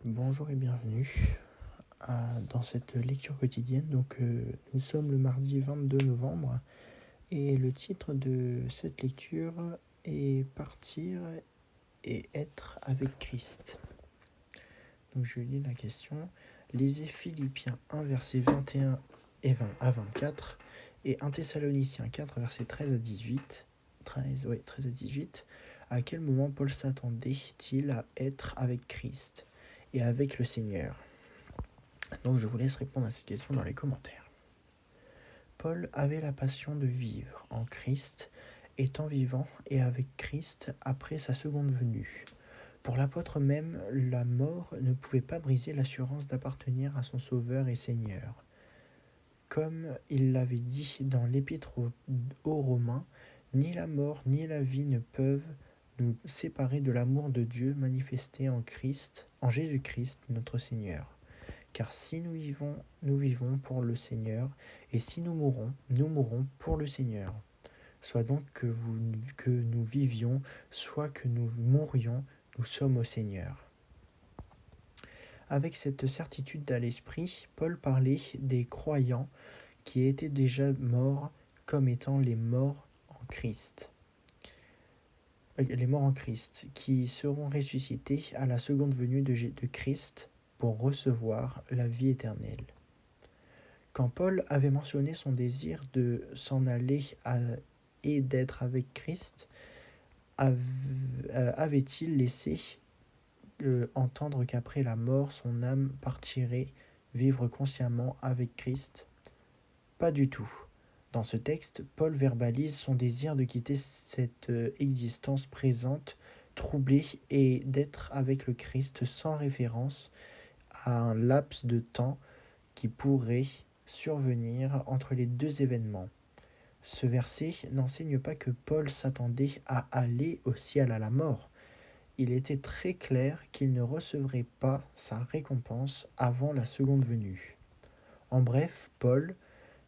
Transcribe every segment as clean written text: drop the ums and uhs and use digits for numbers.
Bonjour et bienvenue dans cette lecture quotidienne. Nous sommes le mardi 22 novembre et le titre de cette lecture est Partir et être avec Christ. Donc je lis la question. Lisez Philippiens 1 versets 21 et 20 à 24 et 1 Thessaloniciens 4 versets 13 à 18. 13 à 18. À quel moment Paul s'attendait-il à être avec Christ et avec le Seigneur? Donc je vous laisse répondre à cette question dans les commentaires. Paul avait la passion de vivre en Christ, étant vivant et avec Christ après sa seconde venue. Pour l'apôtre même, la mort ne pouvait pas briser l'assurance d'appartenir à son Sauveur et Seigneur. Comme il l'avait dit dans l'Épître aux Romains, ni la mort ni la vie ne peuvent nous séparer de l'amour de Dieu manifesté en Christ, en Jésus-Christ notre Seigneur. Car si nous vivons pour le Seigneur, et si nous mourrons pour le Seigneur. Soit donc que nous vivions, soit que nous mourions, nous sommes au Seigneur. Avec cette certitude à l'esprit, Paul parlait des croyants qui étaient déjà morts comme étant les morts en Christ. Les morts en Christ, qui seront ressuscités à la seconde venue de Christ pour recevoir la vie éternelle. Quand Paul avait mentionné son désir de s'en aller et d'être avec Christ, avait-il laissé entendre qu'après la mort, son âme partirait vivre consciemment avec Christ? Pas du tout. Dans ce texte, Paul verbalise son désir de quitter cette existence présente, troublée, et d'être avec le Christ sans référence à un laps de temps qui pourrait survenir entre les deux événements. Ce verset n'enseigne pas que Paul s'attendait à aller au ciel à la mort. Il était très clair qu'il ne recevrait pas sa récompense avant la seconde venue. En bref, Paul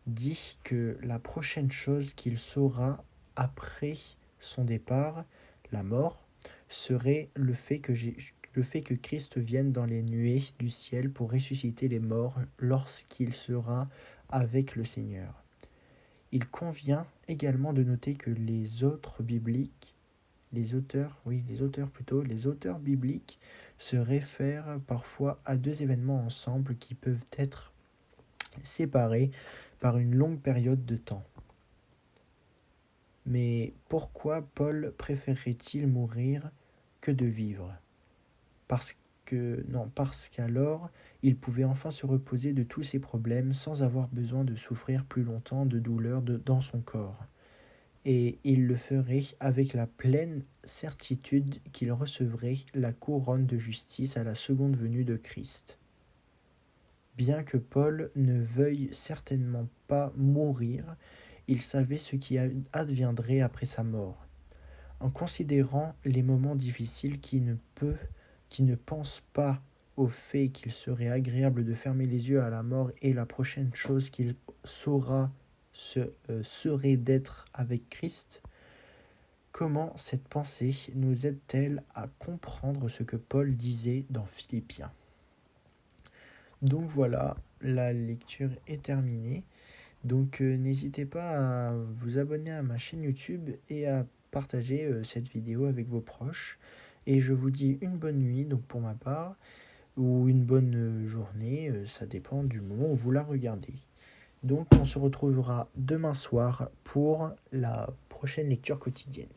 dit que la prochaine chose qu'il saura après son départ, la mort, serait le fait que Christ vienne dans les nuées du ciel pour ressusciter les morts lorsqu'il sera avec le Seigneur. Il convient également de noter que les auteurs bibliques se réfèrent parfois à deux événements ensemble qui peuvent être séparés par une longue période de temps. Mais pourquoi Paul préférerait-il mourir que de vivre? Parce qu'alors, il pouvait enfin se reposer de tous ses problèmes sans avoir besoin de souffrir plus longtemps de douleur dans son corps. Et il le ferait avec la pleine certitude qu'il recevrait la couronne de justice à la seconde venue de Christ. Bien que Paul ne veuille certainement pas mourir, il savait ce qui adviendrait après sa mort. En considérant les moments difficiles qui ne pense pas au fait qu'il serait agréable de fermer les yeux à la mort et la prochaine chose qu'il saura serait d'être avec Christ, comment cette pensée nous aide-t-elle à comprendre ce que Paul disait dans Philippiens? Donc voilà, la lecture est terminée. N'hésitez pas à vous abonner à ma chaîne YouTube et à partager cette vidéo avec vos proches. Et je vous dis une bonne nuit, donc pour ma part, ou une bonne journée, ça dépend du moment où vous la regardez. Donc on se retrouvera demain soir pour la prochaine lecture quotidienne.